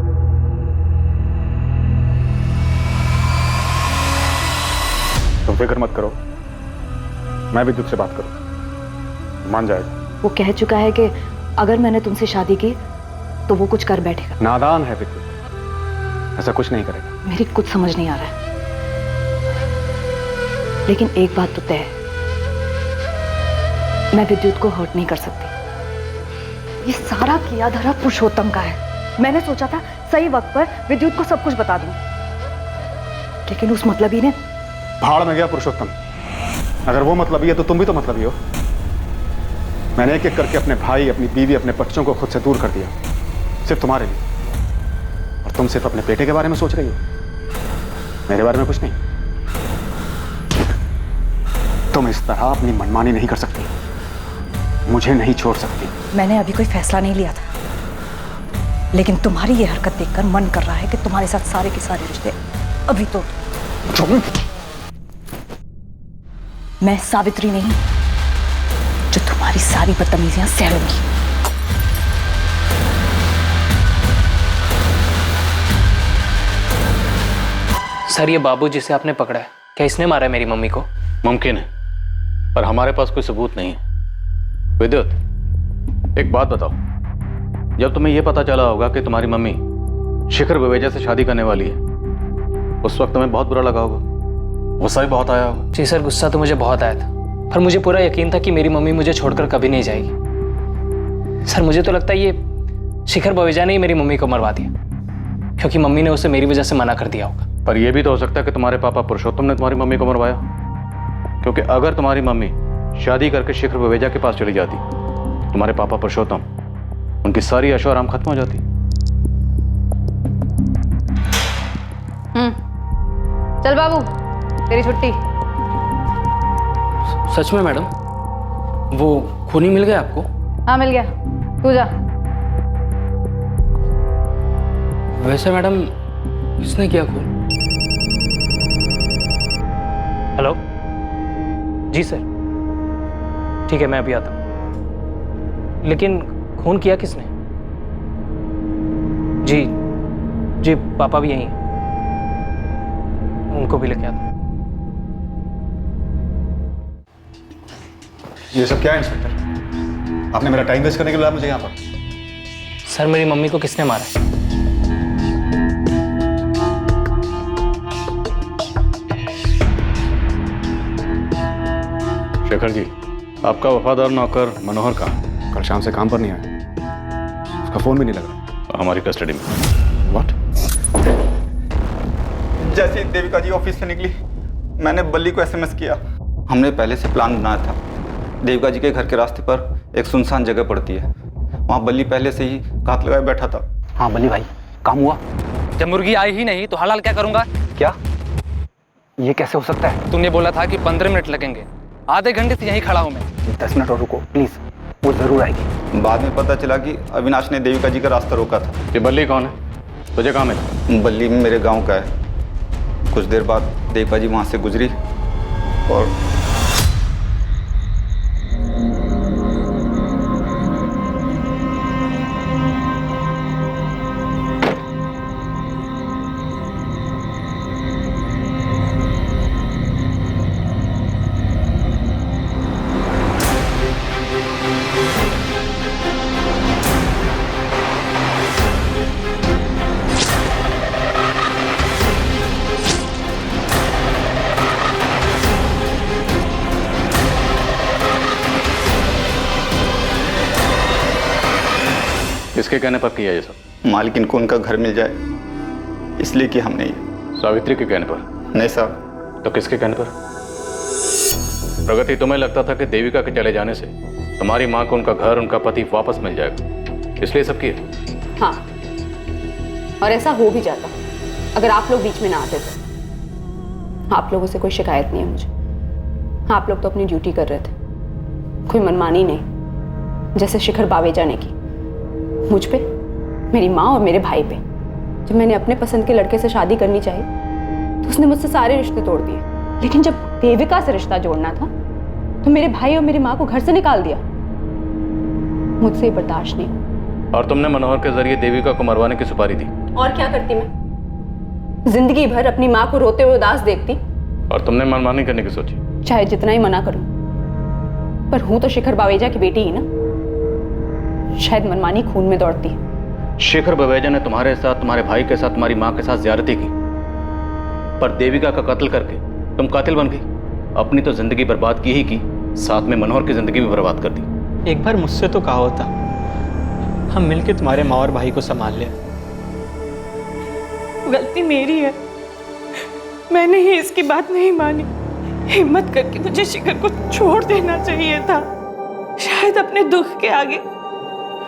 तुम फिक्र मत करो, मैं विद्युत से बात करूँ, मान जाएगा। वो कह चुका है कि अगर मैंने तुमसे शादी की तो वो कुछ कर बैठेगा। नादान है विद्युत, ऐसा कुछ नहीं करेगा। मेरी कुछ समझ नहीं आ रहा है, लेकिन एक बात तो तय है, मैं विद्युत को हर्ट नहीं कर सकती। ये सारा किया धरा पुरुषोत्तम का है। मैंने सोचा था सही वक्त पर विद्युत को सब कुछ बता दूं, लेकिन उस मतलबी ने भाड़ में गया पुरुषोत्तम। अगर वो मतलबी है तो तुम भी तो मतलबी हो। मैंने एक एक करके अपने भाई, अपनी बीवी, अपने बच्चों को खुद से दूर कर दिया, सिर्फ तुम्हारे लिए। और तुम सिर्फ अपने बेटे के बारे में सोच रही हो, मेरे बारे में कुछ नहीं। तुम इस तरह अपनी मनमानी नहीं कर सकती, मुझे नहीं छोड़ सकती। मैंने अभी कोई फैसला नहीं लिया था, लेकिन तुम्हारी ये हरकत देखकर मन कर रहा है कि तुम्हारे साथ सारे के सारे रिश्ते अभी तो। मैं सावित्री नहीं जो तुम्हारी सारी बदतमीजियां सहूंगी। सर, ये बाबू जिसे आपने पकड़ा है, क्या इसने मारा है मेरी मम्मी को? मुमकिन है, पर हमारे पास कोई सबूत नहीं है। विद्युत, एक बात बताओ, जब तुम्हें यह पता चला होगा कि तुम्हारी मम्मी शिखर बवेजा से शादी करने वाली है, उस वक्त तुम्हें बहुत बुरा लगा होगा। गुस्सा भी बहुत आया होगा। जी सर, गुस्सा तो मुझे बहुत आया था, पर मुझे पूरा यकीन था कि मेरी मम्मी मुझे छोड़कर कभी नहीं जाएगी। सर मुझे तो लगता है ये शिखर बवेजा ने ही मेरी मम्मी को मरवा दिया, क्योंकि मम्मी ने उसे मेरी वजह से मना कर दिया होगा। पर यह भी तो हो सकता है कि तुम्हारे पापा पुरुषोत्तम ने तुम्हारी मम्मी को मरवाया, क्योंकि अगर तुम्हारी मम्मी शादी करके शिखर बवेजा के पास चली जाती, तुम्हारे पापा पुरुषोत्तम, उनकी सारी ऐशो आराम खत्म हो जाती। चल बाबू, तेरी छुट्टी। सच में मैडम, वो खूनी मिल गया आपको? हाँ मिल गया, तू जा। वैसे मैडम, किसने किया खून? हेलो जी सर, ठीक है मैं अभी आता हूँ। लेकिन खून किया किसने? जी जी, पापा भी यहीं हैं, उनको भी लेके आता हूँ। ये सब क्या है इंस्पेक्टर? आपने मेरा टाइम वेस्ट करने के लिए मुझे यहाँ पर? सर मेरी मम्मी को किसने मारा है? शेखर जी, आपका वफादार नौकर मनोहर कहाँ? कल शाम से काम पर नहीं आया, उसका फोन भी नहीं लगा। हमारी कस्टडी में। व्हाट? जैसे ही देविका जी ऑफिस से निकली, मैंने बल्ली को एसएमएस किया। हमने पहले से प्लान बनाया था। देविका जी के घर के रास्ते पर एक सुनसान जगह पड़ती है, वहाँ बल्ली पहले से ही घात लगाए बैठा था। हाँ बल्ली भाई, काम हुआ? जब मुर्गी आई ही नहीं तो हलाल क्या करूंगा? क्या? ये कैसे हो सकता है? तुमने बोला था कि 15 मिनट लगेंगे, आधे घंटे से यहीं खड़ा हूँ मैं। 10 मिनट और रुको प्लीज, वो जरूर आएगी। बाद में पता चला कि अविनाश ने देविका जी का रास्ता रोका था। ये बल्ली कौन है? तुझे कहाँ मिला? बल्ली मेरे गांव का है। कुछ देर बाद देविका जी वहां से गुजरी और किसके कहने पर किया ये सब? मालकिन को उनका घर मिल जाए इसलिए कि हमने ये। सावित्री के कहने पर? नहीं साहब। तो किसके कहने पर? प्रगति, तुम्हें लगता था कि देविका के चले जाने से तुम्हारी माँ को उनका घर, उनका पति वापस मिल जाएगा, इसलिए सब किया? हाँ, और ऐसा हो भी जाता अगर आप लोग बीच में ना आते तो। आप लोगों से कोई शिकायत नहीं है मुझे। आप लोग तो अपनी ड्यूटी कर रहे थे, कोई मनमानी नहीं जैसे शिखर बावेजा ने की मुझ पे, मेरी माँ और मेरे भाई पे। जब मैंने अपने पसंद के लड़के से शादी करनी चाहिए तो उसने मुझसे सारे रिश्ते तोड़ दिए, लेकिन जब देविका से रिश्ता जोड़ना था तो मेरे भाई और मेरी माँ को घर से निकाल दिया। मुझसे बर्दाश्त नहीं। और तुमने मनोहर के जरिए देविका को मरवाने की सुपारी दी। और क्या करती मैं? जिंदगी भर अपनी माँ को रोते हुए उदास देखती। और तुमने मनमानी करने की सोची? चाहे जितना ही मना करूं, पर हूं तो शिखर बावेजा की बेटी ही ना। शायद मनमानी खून में दौड़ती है। शेखर बवेजा ने तुम्हारे साथ, तुम्हारे भाई के साथ, तुम्हारी माँ के साथ ज्यादती की, पर देविका का कत्ल करके तुम कातिल बन गई। अपनी तो जिंदगी बर्बाद की ही की, साथ में मनोहर की जिंदगी भी बर्बाद कर दी। एक बार मुझसे तो कहा होता हम मिलके तुम्हारे माँ और भाई को संभाल लें। गलती मेरी है, मैंने ही इसकी बात नहीं मानी। हिम्मत करके मुझे शिखर को छोड़ देना चाहिए था। शायद अपने दुख के आगे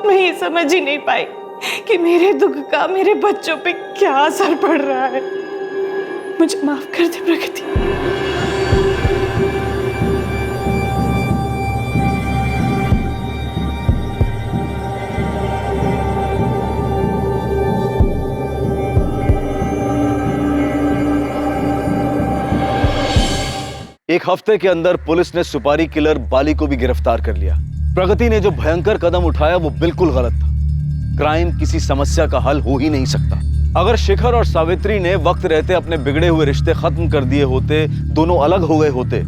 मैं ये समझ ही नहीं पाई कि मेरे दुख का मेरे बच्चों पे क्या असर पड़ रहा है। मुझे माफ कर दे प्रगति। एक हफ्ते के अंदर पुलिस ने सुपारी किलर बाली को भी गिरफ्तार कर लिया। प्रगति ने जो भयंकर कदम उठाया वो बिल्कुल गलत था। क्राइम किसी समस्या का हल हो ही नहीं सकता। अगर शिखर और सावित्री ने वक्त रहते अपने बिगड़े हुए रिश्ते खत्म कर दिए होते, दोनों अलग हो गए होते,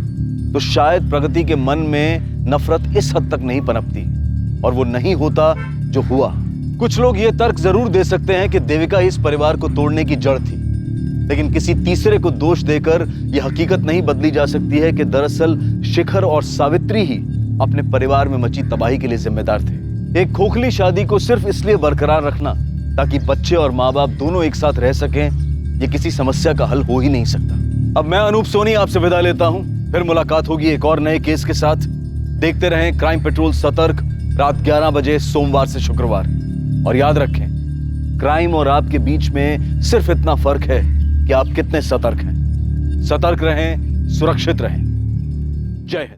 तो शायद प्रगति के मन में नफरत इस हद तक नहीं पनपती और वो नहीं होता जो हुआ। कुछ लोग ये तर्क जरूर दे सकते हैं कि देविका इस परिवार को तोड़ने की जड़ थी, लेकिन किसी तीसरे को दोष देकर यह हकीकत नहीं बदली जा सकती है कि दरअसल शिखर और सावित्री ही अपने परिवार में मची तबाही के लिए जिम्मेदार थे। एक खोखली शादी को सिर्फ इसलिए बरकरार रखना ताकि बच्चे और माँ बाप दोनों एक साथ रह सकें, ये किसी समस्या का हल हो ही नहीं सकता। अब मैं अनूप सोनी आपसे विदा लेता हूं, फिर मुलाकात होगी एक और नए केस के साथ। देखते रहें क्राइम पेट्रोल सतर्क, रात 11 बजे सोमवार से शुक्रवार। और याद रखें, क्राइम और आपके बीच में सिर्फ इतना फर्क है कि आप कितने सतर्क हैं। सतर्क रहें, सुरक्षित रहें। जय हिंद।